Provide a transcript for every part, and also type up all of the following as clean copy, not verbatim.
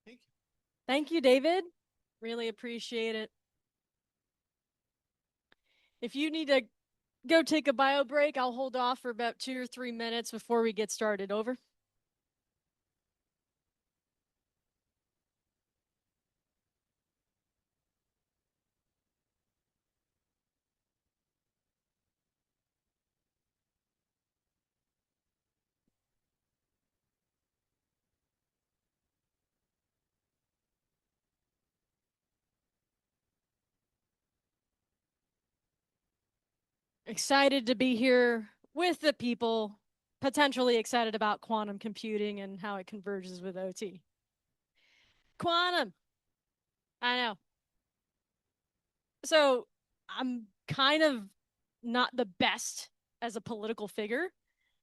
Thank you. Thank you, David. Really appreciate it. If you need to go take a bio break, I'll hold off for about 2 or 3 minutes before we get started. Over. Excited to be here with the people, potentially excited about quantum computing and how it converges with OT. Quantum, I know. So I'm kind of not the best as a political figure.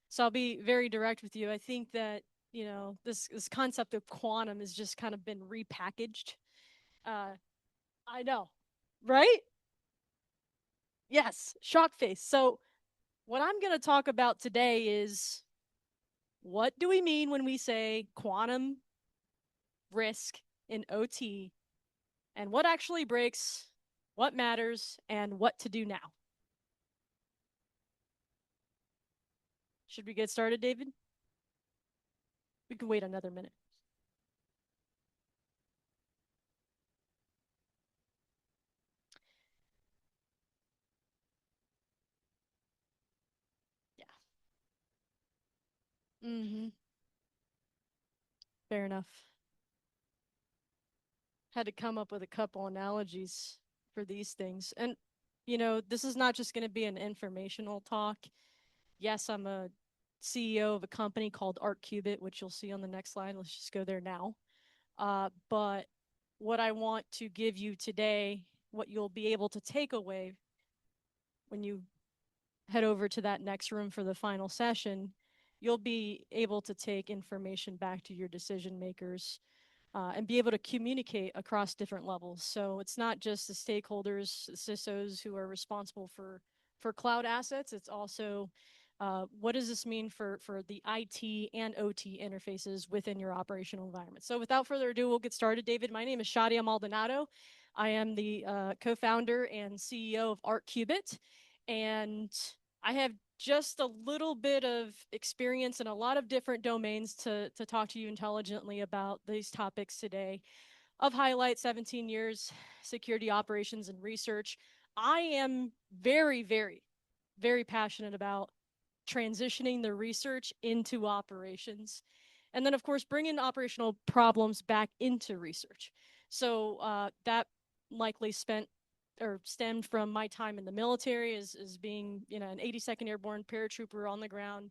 So I'll be very direct with you. I think that, this concept of quantum has just kind of been repackaged. Uh, I know, right? Yes, shock face. So what I'm going to talk about today is what do we mean when we say quantum risk in OT and what actually breaks, what matters, and what to do now. Should we get started, David? We can wait another minute. Yeah. Mm-hmm. Fair enough. Had to come up with a couple analogies for these things. And, this is not just going to be an informational talk. Yes, I'm a CEO of a company called ArcQubit, which you'll see on the next slide. Let's just go there now. But what I want to give you today, what you'll be able to take away when you head over to that next room for the final session, you'll be able to take information back to your decision makers and be able to communicate across different levels. So it's not just the stakeholders, the CISOs who are responsible for cloud assets. It's also what does this mean for the IT and OT interfaces within your operational environment? So without further ado, we'll get started. David, my name is Shadya Maldonado. I am the co-founder and CEO of ArcQubit, and I have just a little bit of experience in a lot of different domains to talk to you intelligently about these topics today. Of highlight 17 years security operations and research. I am very, very, very passionate about transitioning the research into operations. And then, of course, bringing operational problems back into research. So that likely spent or stemmed from my time in the military as being, an 82nd Airborne paratrooper on the ground,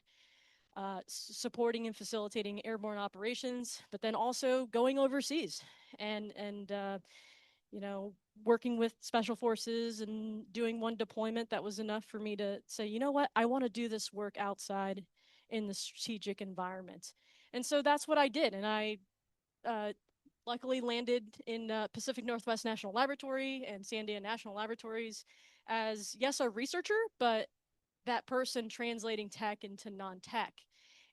supporting and facilitating airborne operations, but then also going overseas and you know working with special forces and doing one deployment that was enough for me to say, you know what, I want to do this work outside in the strategic environment. And so that's what I did, and I uh, luckily landed in Pacific Northwest National Laboratory and Sandia National Laboratories as, yes, a researcher, but that person translating tech into non-tech.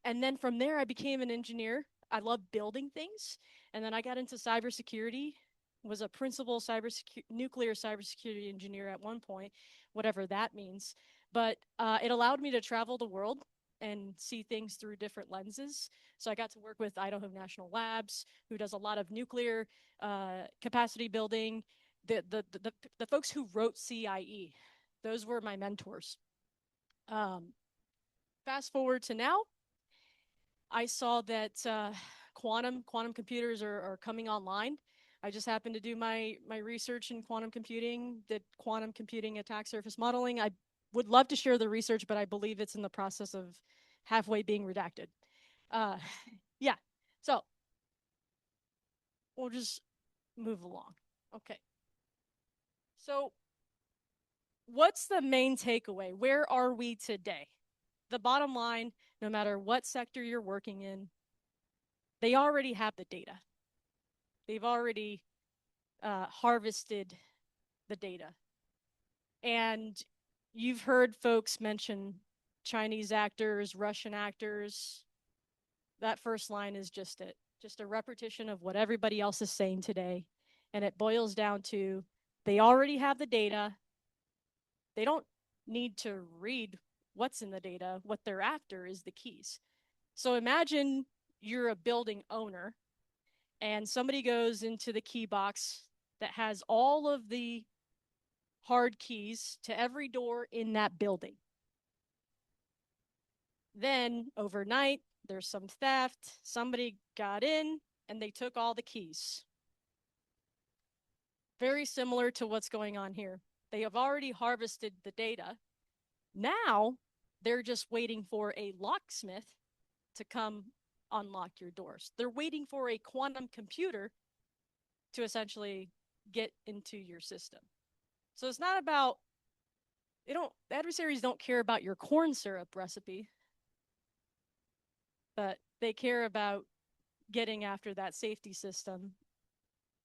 And then from there, I became an engineer. I love building things. And then I got into cybersecurity, was a principal nuclear cybersecurity engineer at one point, whatever that means. But it allowed me to travel the world and see things through different lenses. So I got to work with Idaho National Labs, who does a lot of nuclear capacity building. The folks who wrote CIE, those were my mentors. Um, Fast forward to now, I saw that quantum computers are coming online. I just happened to do my research in quantum computing, did quantum computing attack surface modeling. I would love to share the research, but I believe it's in the process of halfway being redacted. Uh, yeah, so we'll just move along. Okay, so what's the main takeaway? Where are we today? The bottom line, no matter what sector you're working in, they already have the data. They've already harvested the data. And you've heard folks mention Chinese actors, Russian actors. That first line is just it. just a repetition of what everybody else is saying today. And it boils down to they already have the data. They don't need to read what's in the data. What they're after is the keys. So imagine you're a building owner and somebody goes into the key box that has all of the hard keys to every door in that building. Then overnight, there's some theft. Somebody got in and they took all the keys. Very similar to what's going on here. They have already harvested the data. Now they're just waiting for a locksmith to come unlock your doors. They're waiting for a quantum computer to essentially get into your system. So it's not about, the adversaries don't care about your corn syrup recipe, but they care about getting after that safety system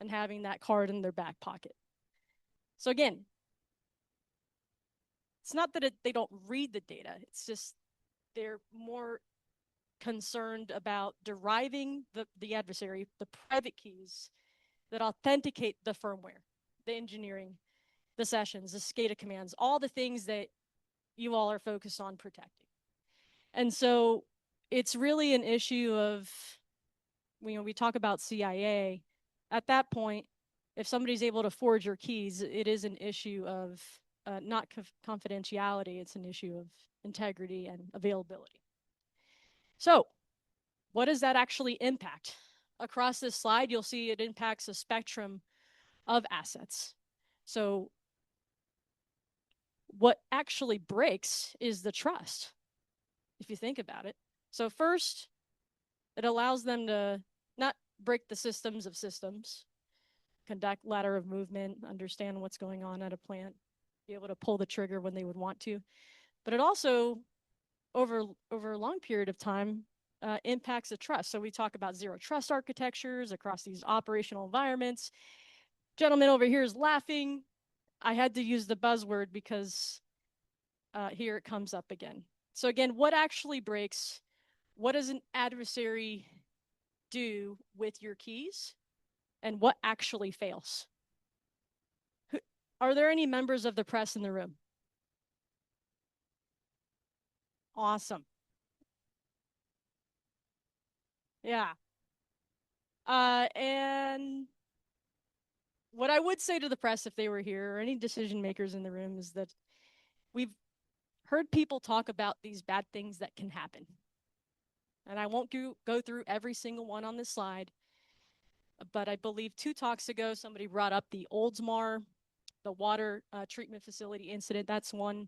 and having that card in their back pocket. So again, it's not that they don't read the data, it's just they're more concerned about deriving the adversary, the private keys that authenticate the firmware, the engineering, the sessions, the SCADA commands, all the things that you all are focused on protecting. And so it's really an issue of, we talk about CIA, at that point, if somebody's able to forge your keys, it is an issue of not confidentiality, it's an issue of integrity and availability. So what does that actually impact? Across this slide, you'll see it impacts a spectrum of assets. So what actually breaks is the trust, if you think about it. So first, it allows them to not break the systems of systems, conduct ladder of movement, understand what's going on at a plant, be able to pull the trigger when they would want to. But it also, over a long period of time, impacts the trust. So we talk about zero trust architectures across these operational environments. Gentleman over here is laughing. I had to use the buzzword because here it comes up again. So again, what actually breaks? What does an adversary do with your keys? And what actually fails? Are there any members of the press in the room? Awesome. Yeah. And what I would say to the press if they were here, or any decision makers in the room, is that we've heard people talk about these bad things that can happen. And I won't go through every single one on this slide, but I believe 2 talks ago, somebody brought up the Oldsmar, the water treatment facility incident. That's one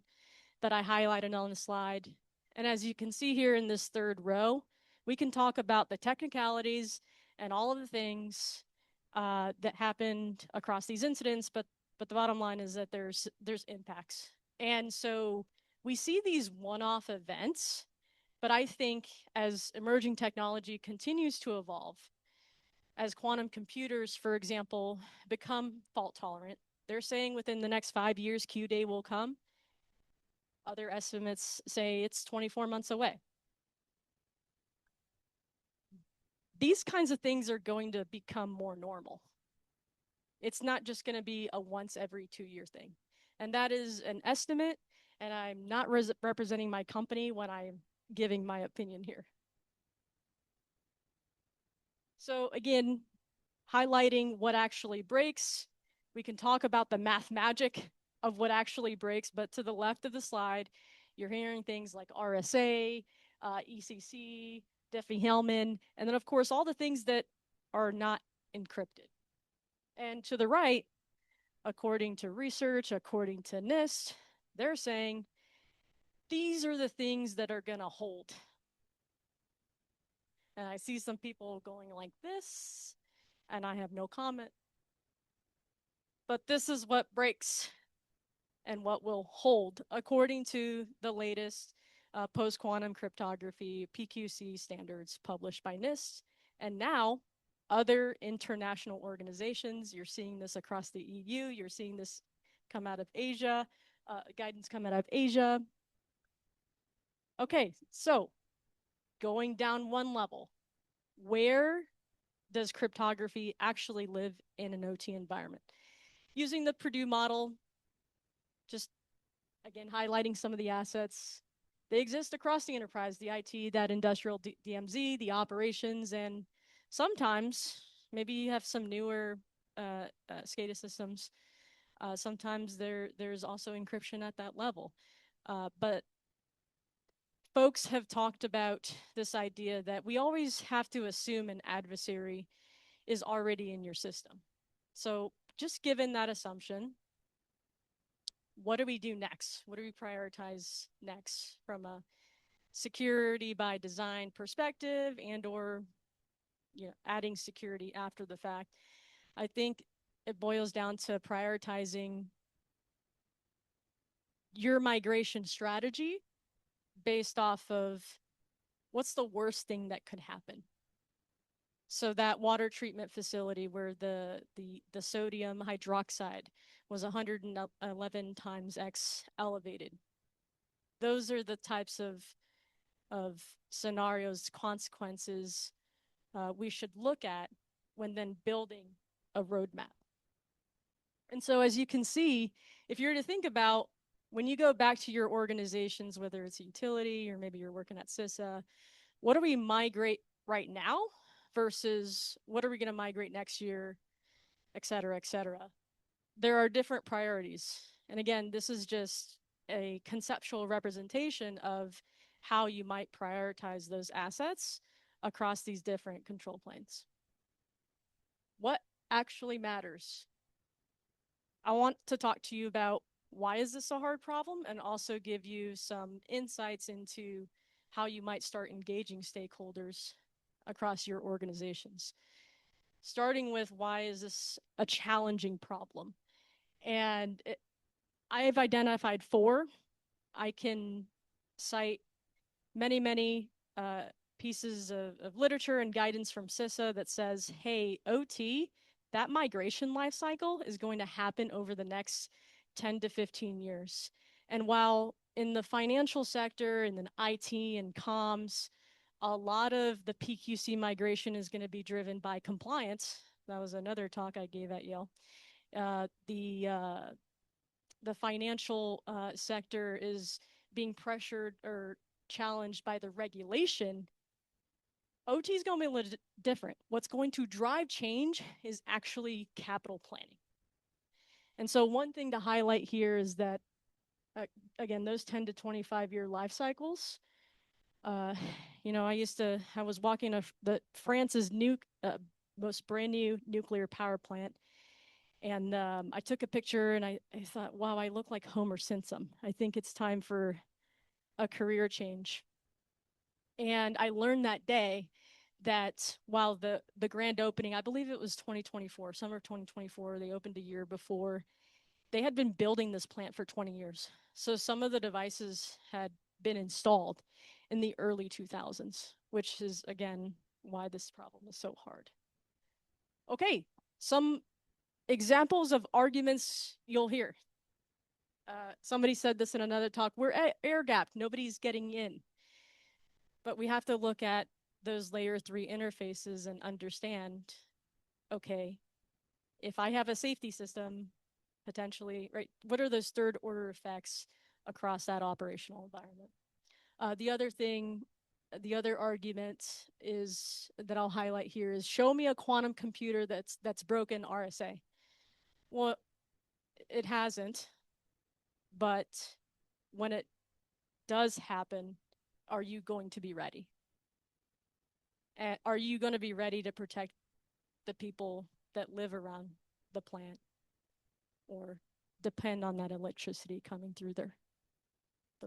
that I highlighted on the slide. And as you can see here in this 3rd row, we can talk about the technicalities and all of the things that happened across these incidents, but the bottom line is that there's impacts. And so we see these one-off events, but I think as emerging technology continues to evolve, as quantum computers, for example, become fault tolerant, they're saying within the next 5 years, Q-Day will come. Other estimates say it's 24 months away. These kinds of things are going to become more normal. It's not just going to be a once every 2-year thing. And that is an estimate, and I'm not representing my company when I'm giving my opinion here. So again, highlighting what actually breaks. We can talk about the math magic of what actually breaks, but to the left of the slide, you're hearing things like RSA, ECC, Diffie-Hellman, and then of course all the things that are not encrypted. And to the right, according to research, according to NIST, they're saying these are the things that are going to hold. And I see some people going like this, and I have no comment. But this is what breaks and what will hold according to the latest post-quantum cryptography PQC standards published by NIST. And now other international organizations, you're seeing this across the EU, you're seeing this come out of Asia, guidance come out of Asia. Okay, so going down one level, where does cryptography actually live in an OT environment? Using the Purdue model, just again, highlighting some of the assets. They exist across the enterprise, the IT, that industrial DMZ, the operations, and sometimes maybe you have some newer SCADA systems. Sometimes there's also encryption at that level. But folks have talked about this idea that we always have to assume an adversary is already in your system. So just given that assumption, what do we do next? What do we prioritize next from a security by design perspective and or adding security after the fact? I think it boils down to prioritizing your migration strategy based off of what's the worst thing that could happen. So that water treatment facility where the sodium hydroxide was 111 times X elevated. Those are the types of scenarios, consequences we should look at when then building a roadmap. And so as you can see, if you're to think about when you go back to your organizations, whether it's a utility or maybe you're working at CISA, what do we migrate right now versus what are we going to migrate next year, et cetera, et cetera. There are different priorities. And again, this is just a conceptual representation of how you might prioritize those assets across these different control planes. What actually matters? I want to talk to you about why is this a hard problem and also give you some insights into how you might start engaging stakeholders across your organizations. Starting with why is this a challenging problem? And I've identified 4. I can cite many pieces of literature and guidance from CISA that says, hey, OT, that migration life cycle is going to happen over the next 10 to 15 years. And while in the financial sector and then IT and comms, a lot of the PQC migration is going to be driven by compliance. That was another talk I gave at Yale. The financial sector is being pressured or challenged by the regulation. OT is going to be a little different. What's going to drive change is actually capital planning. And so one thing to highlight here is that, again, those 10 to 25 year life cycles, I was walking France's most brand new nuclear power plant. And I took a picture and I thought, wow, I look like Homer Simpson. I think it's time for a career change. And I learned that day that while the grand opening, I believe it was 2024, summer of 2024, they opened a year before, they had been building this plant for 20 years. So some of the devices had been installed in the early 2000s, which is, again, why this problem is so hard. Okay, some examples of arguments you'll hear. Somebody said this in another talk, we're air gapped, nobody's getting in. But we have to look at those layer 3 interfaces and understand, okay, if I have a safety system, potentially, right, what are those third order effects across that operational environment? The other argument is that I'll highlight here is show me a quantum computer that's broken RSA. Well, it hasn't, but when it does happen, are you going to be ready? Are you going to be ready to protect the people that live around the plant or depend on that electricity coming through the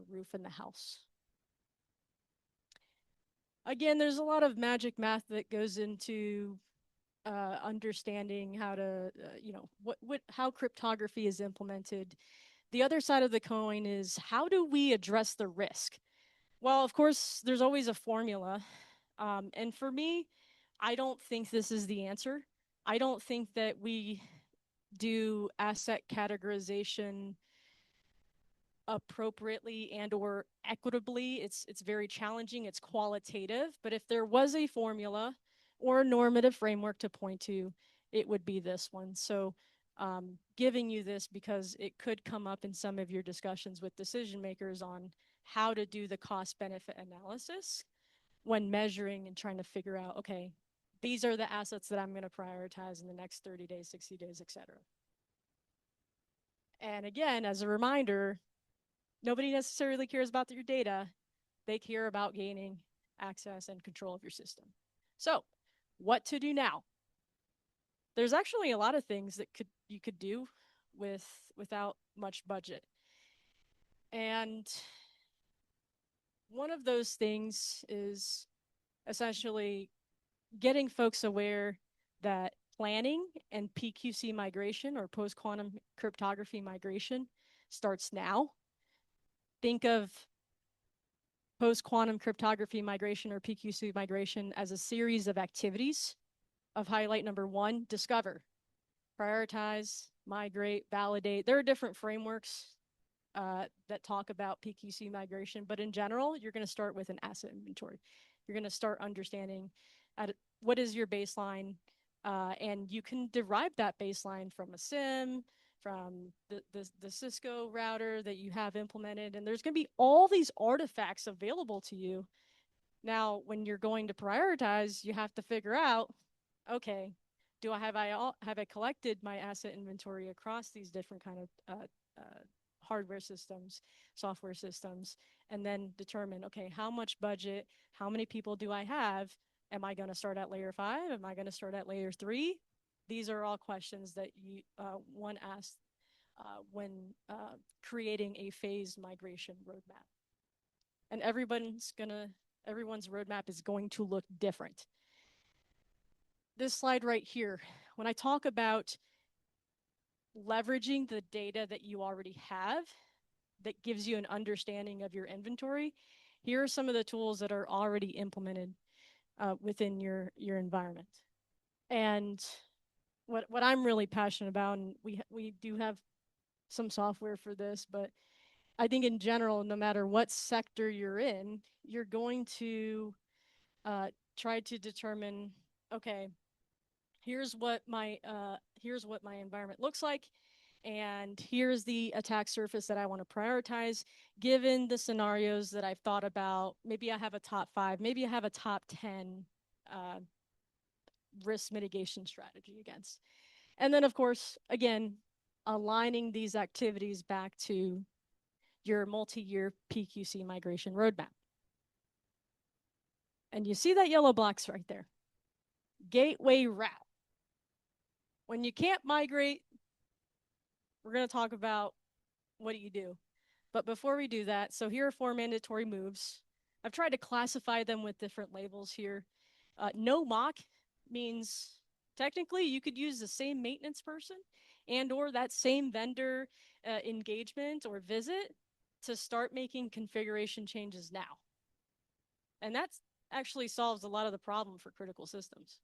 roof in the house? Again, there's a lot of magic math that goes into understanding how to, how cryptography is implemented. The other side of the coin is how do we address the risk? Well, of course, there's always a formula. And for me, I don't think this is the answer. I don't think that we do asset categorization appropriately and or equitably. It's very challenging, it's qualitative, but if there was a formula or a normative framework to point to, it would be this one. So giving you this because it could come up in some of your discussions with decision makers on how to do the cost benefit analysis when measuring and trying to figure out, okay, these are the assets that I'm going to prioritize in the next 30 days, 60 days, etc. And again, as a reminder, nobody necessarily cares about your data. They care about gaining access and control of your system. So, what to do now? There's actually a lot of things that you could do without much budget. And one of those things is essentially getting folks aware that planning and PQC migration, or post-quantum cryptography migration, starts now. Think of post-quantum cryptography migration, or PQC migration, as a series of activities of highlight number 1, discover, prioritize, migrate, validate. There are different frameworks that talk about PQC migration, but in general, you're going to start with an asset inventory. You're going to start understanding what is your baseline, and you can derive that baseline from a SIM, from the Cisco router that you have implemented, and there's going to be all these artifacts available to you. Now, when you're going to prioritize, you have to figure out, okay, have I collected my asset inventory across these different kind of hardware systems, software systems, and then determine, okay, how much budget, how many people do I have? Am I going to start at layer 5? Am I going to start at layer 3? These are all questions that one asks when creating a phased migration roadmap. And everyone's roadmap is going to look different. This slide right here, when I talk about leveraging the data that you already have that gives you an understanding of your inventory, here are some of the tools that are already implemented within your environment. And what I'm really passionate about, and we do have some software for this, but I think in general, no matter what sector you're in, you're going to try to determine, okay, here's what my environment looks like, and here's the attack surface that I want to prioritize given the scenarios that I've thought about. Maybe I have a top 5, maybe I have a top 10 risk mitigation strategy against. And then, of course, again, aligning these activities back to your multi-year PQC migration roadmap. And you see that yellow box right there. Gateway route. When you can't migrate, we're going to talk about what do you do. But before we do that, so here are 4 mandatory moves. I've tried to classify them with different labels here. No mock means technically you could use the same maintenance person and or that same vendor engagement or visit to start making configuration changes now. And that actually solves a lot of the problem for critical systems.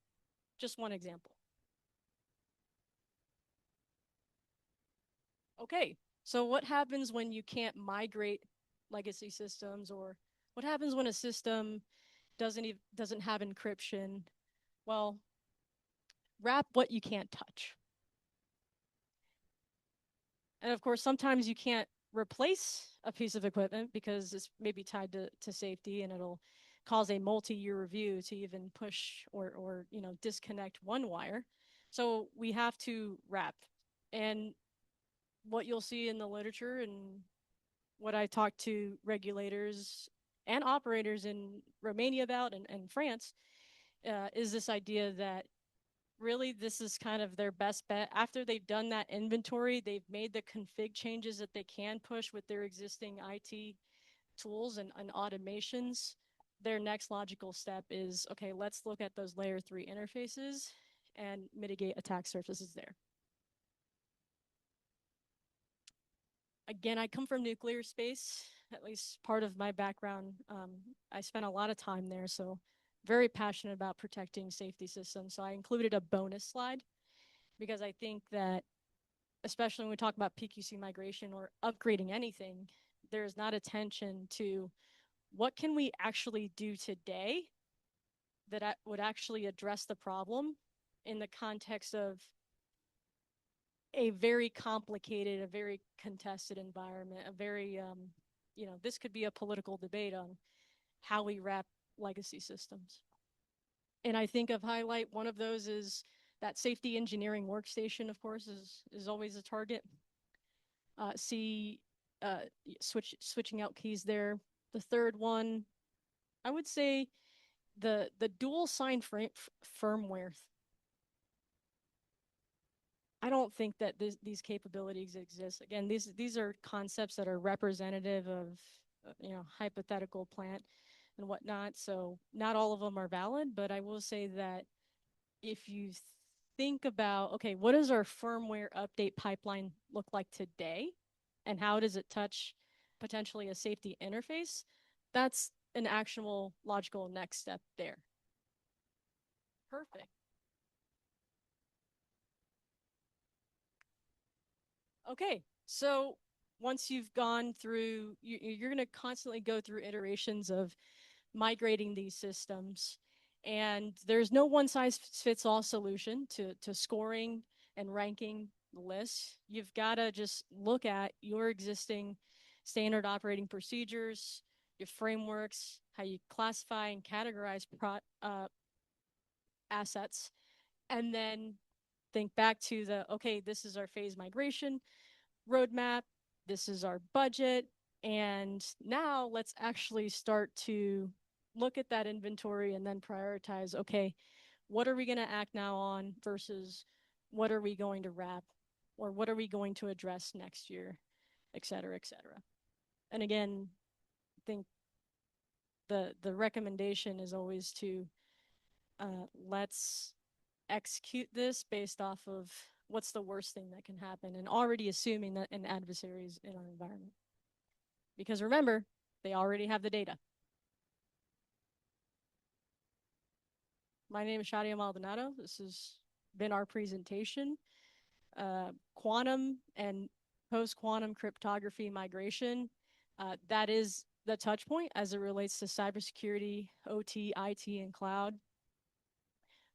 Just one example. Okay, so what happens when you can't migrate legacy systems, or what happens when a system doesn't have encryption? Well, wrap what you can't touch. And of course, sometimes you can't replace a piece of equipment because it's maybe tied to safety, and it'll cause a multi-year review to even push or disconnect one wire. So we have to wrap. And what you'll see in the literature and what I talk to regulators and operators in Romania about and France is this idea that really this is kind of their best bet. After they've done that inventory, they've made the config changes that they can push with their existing IT tools and automations. Their next logical step is, okay, let's look at those layer 3 interfaces and mitigate attack surfaces there. Again, I come from nuclear space, at least part of my background. I spent a lot of time there, so very passionate about protecting safety systems. So I included a bonus slide because I think that, especially when we talk about PQC migration or upgrading anything, there's not attention to what can we actually do today that would actually address the problem in the context of a very complicated, a very contested environment, a very, this could be a political debate on how we wrap legacy systems. And I think of highlight, one of those is that safety engineering workstation, of course, is always a target. See, switching out keys there. The third one, I would say the dual sign firmware. I don't think that these capabilities exist. Again, these are concepts that are representative of hypothetical plant and whatnot. So not all of them are valid, but I will say that if you think about, okay, what does our firmware update pipeline look like today, and how does it touch potentially a safety interface? That's an actionable logical next step there. Perfect. Okay, so once you've gone through, you're going to constantly go through iterations of migrating these systems. And there's no one size fits all solution to scoring and ranking the lists. You've got to just look at your existing standard operating procedures, your frameworks, how you classify and categorize assets, and then think back to okay, this is our phase migration roadmap, this is our budget, and now let's actually start to look at that inventory and then prioritize, okay, what are we going to act now on versus what are we going to wrap, or what are we going to address next year, et cetera, et cetera. And again, I think the recommendation is always to let's execute this based off of what's the worst thing that can happen, and already assuming that an adversary is in our environment. Because remember, they already have the data. My name is Shadya Maldonado. This has been our presentation. Quantum and post-quantum cryptography migration. That is the touch point as it relates to cybersecurity, OT, IT, and cloud.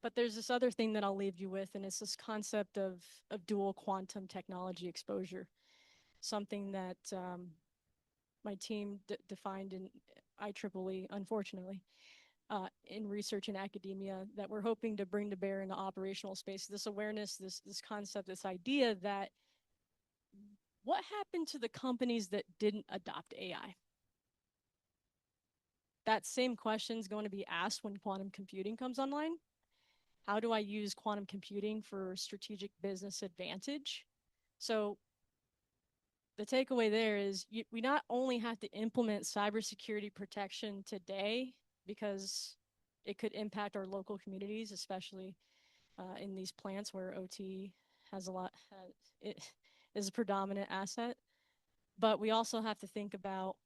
But there's this other thing that I'll leave you with, and it's this concept of dual quantum technology exposure, something that my team defined in IEEE, unfortunately, in research and academia, that we're hoping to bring to bear in the operational space. This awareness, this concept, this idea that what happened to the companies that didn't adopt AI? That same question is going to be asked when quantum computing comes online. How do I use quantum computing for strategic business advantage? So the takeaway there is we not only have to implement cybersecurity protection today because it could impact our local communities, especially in these plants where OT has it is a predominant asset. But we also have to think about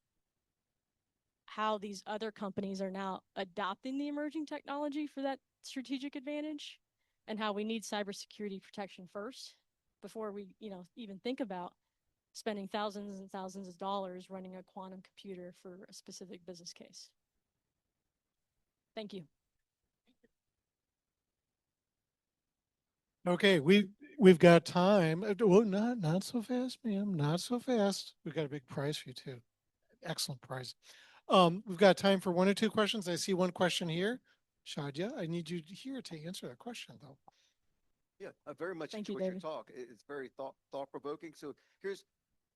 how these other companies are now adopting the emerging technology for that strategic advantage, and how we need cybersecurity protection first before we, even think about spending thousands and thousands of dollars running a quantum computer for a specific business case. Thank you. Okay, we've got time. Well, not so fast, ma'am. Not so fast. We've got a big prize for you too. Excellent prize. We've got time for 1 or 2 questions. I see one question here. Shadya, I need you here to answer that question, though. Yeah, I very much enjoyed your talk. It's very thought provoking. So here's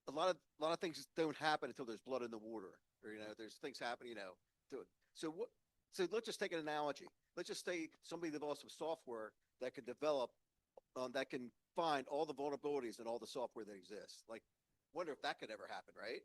a lot of things don't happen until there's blood in the water, or there's things happening, to it. So let's just take an analogy. Let's just say somebody develops some software that can develop that can find all the vulnerabilities in all the software that exists. Like, wonder if that could ever happen, right?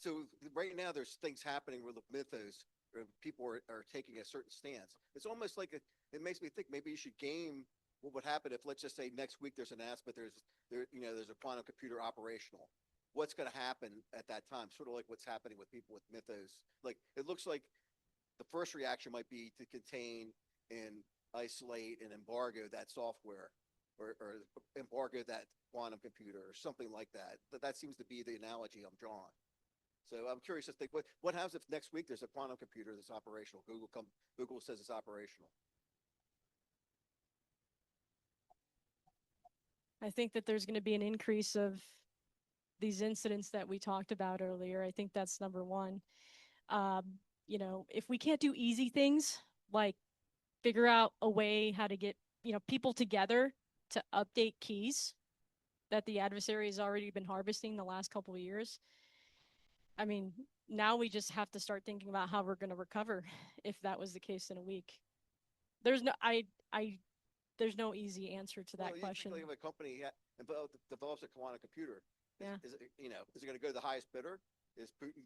So right now there's things happening with the mythos, or people are taking a certain stance. It's almost like it makes me think maybe you should game what would happen if, let's just say, next week there's an announcement, there's a quantum computer operational. What's going to happen at that time? Sort of like what's happening with people with mythos. Like, it looks like the first reaction might be to contain and isolate and embargo that software, or embargo that quantum computer, or something like that. That seems to be the analogy I'm drawing. So I'm curious to think, what happens if next week there's a quantum computer that's operational? Google says it's operational. I think that there's going to be an increase of these incidents that we talked about earlier. I think that's number one. Um, if we can't do easy things like figure out a way how to get, people together to update keys that the adversary has already been harvesting the last couple of years. I mean, now we just have to start thinking about how we're going to recover if that was the case in a week. There's no, there's no easy answer to that question. Think of a company develops a quantum computer. Yeah. Is it going to go to the highest bidder? Is Putin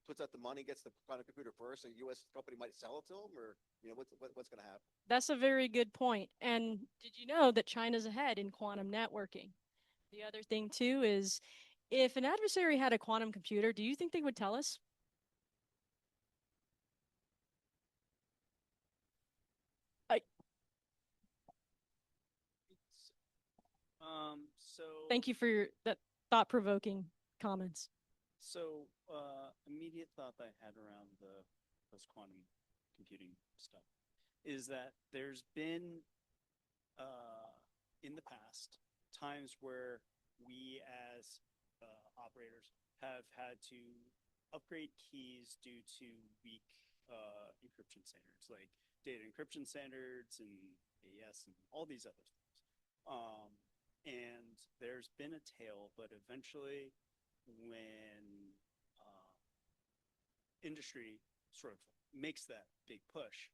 puts out the money, gets the quantum computer first, a U.S. company might sell it to him, or what's going to happen? That's a very good point. And did you know that China's ahead in quantum networking? The other thing too is, if an adversary had a quantum computer, do you think they would tell us? So Thank you for that thought-provoking comments. So, immediate thought that I had around the post-quantum computing stuff is that there's been, in the past, times where we as operators have had to upgrade keys due to weak encryption standards, like data encryption standards and AES and all these other things. And there's been a tail, but eventually when industry sort of makes that big push,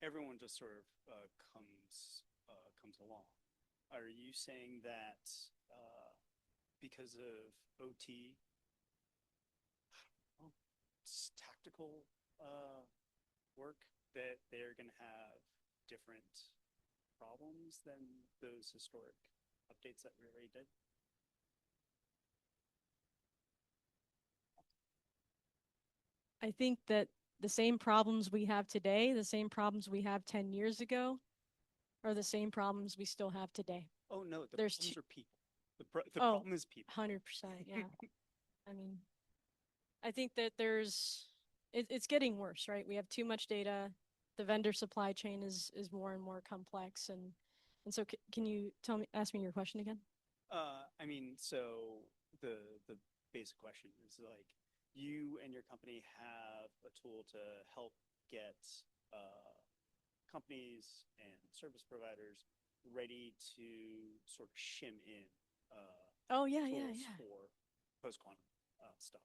everyone just sort of comes along. Are you saying that because of OT, tactical work, that they're going to have different problems than those historic updates that we already did? I think that the same problems we have today, the same problems we have 10 years ago, are the same problems we still have today. Oh, no, the There's problems are people. The problem is people. 100%, yeah. I mean, I think that it's getting worse, right? We have too much data. The vendor supply chain is more and more complex. And so can you ask me your question again? I mean, so the basic question is, like, you and your company have a tool to help get companies and service providers ready to sort of shim in tools for post-quantum stuff.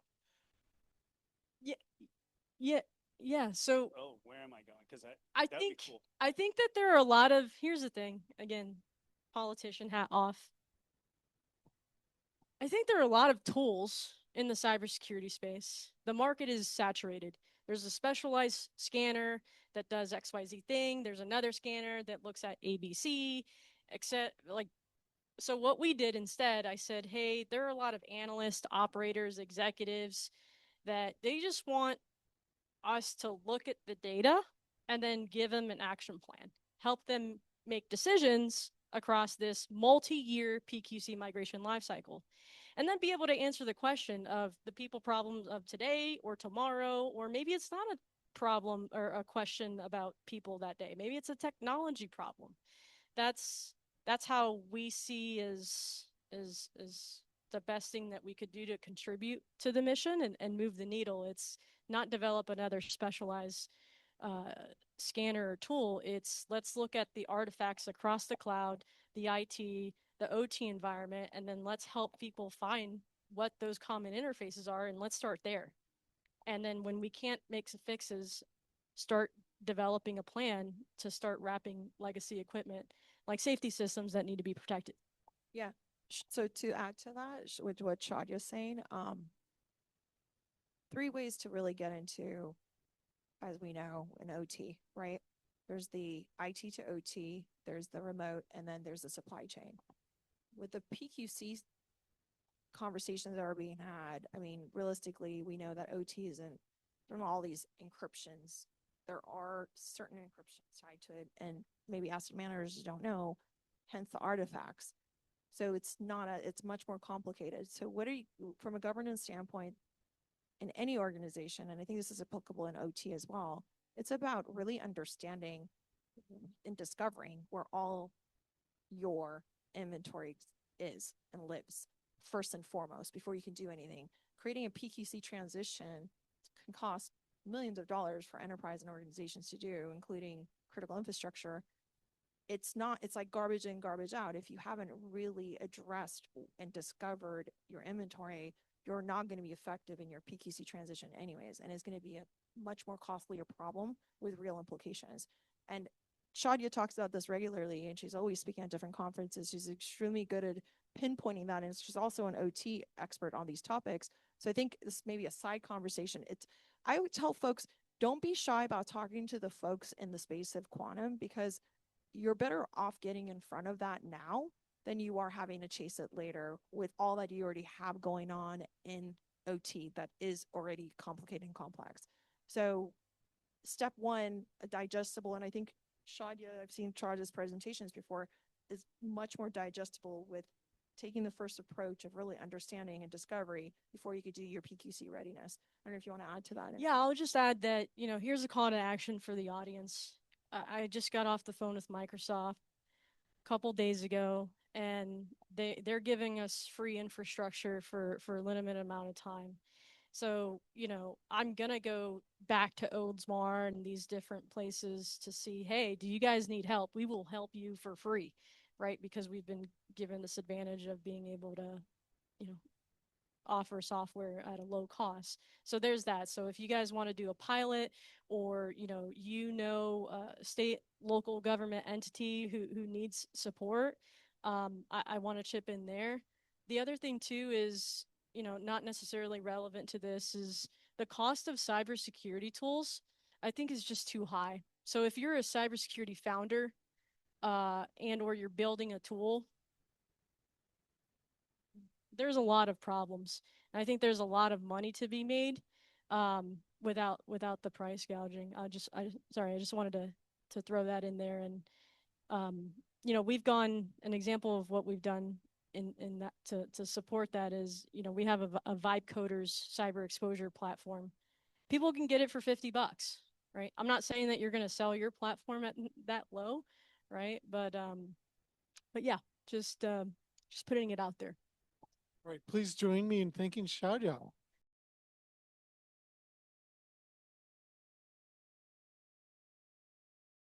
Yeah. So Where am I going? Because I that'd think be cool. I think that there are a lot of, here's the thing, again, politician hat off. I think there are a lot of tools in the cybersecurity space. The market is saturated. There's a specialized scanner that does XYZ thing. There's another scanner that looks at ABC, except so what we did instead, I said, hey, there are a lot of analysts, operators, executives that they just want us to look at the data and then give them an action plan, help them make decisions across this multi-year PQC migration lifecycle, and then be able to answer the question of the people problems of today or tomorrow, or maybe it's not a problem or a question about people that day. Maybe it's a technology problem. That's how we see as the best thing that we could do to contribute to the mission and move the needle. It's not develop another specialized scanner or tool. It's let's look at the artifacts across the cloud, the IT, the OT environment, and then let's help people find what those common interfaces are, and let's start there. And then when we can't make some fixes, start developing a plan to start wrapping legacy equipment like safety systems that need to be protected. Yeah. So to add to that, with what Shadya's saying, 3 ways to really get into, as we know, an OT, right? There's the IT to OT, there's the remote, and then there's the supply chain. With the PQC conversations that are being had, I mean, realistically, we know that OT isn't from all these encryptions. There are certain encryptions tied to it, and maybe asset managers don't know, hence the artifacts. So it's much more complicated. So what are you, from a governance standpoint, in any organization, and I think this is applicable in OT as well, it's about really understanding and discovering where all your inventory is and lives first and foremost before you can do anything. Creating a PQC transition can cost millions of dollars for enterprise and organizations to do, including critical infrastructure. It's not, it's like garbage in, garbage out. If you haven't really addressed and discovered your inventory, you're not going to be effective in your PQC transition anyways. And it's going to be a much more costlier problem with real implications. And Shadya talks about this regularly, and she's always speaking at different conferences. She's extremely good at pinpointing that. And she's also an OT expert on these topics. So I think this may be a side conversation. I would tell folks, don't be shy about talking to the folks in the space of quantum, because you're better off getting in front of that now than you are having to chase it later with all that you already have going on in OT that is already complicated and complex. So step one, a digestible, and I think Shadya, I've seen Shadya's presentations before, is much more digestible with taking the first approach of really understanding and discovery before you could do your PQC readiness. I don't know if you want to add to that. Yeah, I'll just add that, here's a call to action for the audience. I just got off the phone with Microsoft a couple days ago, and they're giving us free infrastructure for a limited amount of time. So, I'm going to go back to Oldsmar and these different places to see, hey, do you guys need help? We will help you for free, right? Because we've been given this advantage of being able to, offer software at a low cost. So there's that. So if you guys want to do a pilot, or state, local government entity who needs support, I want to chip in there. The other thing too is, not necessarily relevant to this, is the cost of cybersecurity tools, I think, is just too high. So if you're a cybersecurity founder, and or you're building a tool, there's a lot of problems. And I think there's a lot of money to be made, without the price gouging. I just wanted to throw that in there. And we've gone, an example of what we've done in that to support that is, we have a Vibe Coders cyber exposure platform. People can get it for $50, right? I'm not saying that you're going to sell your platform at that low, right? But yeah, just putting it out there. Right. Please join me in thanking Shadya.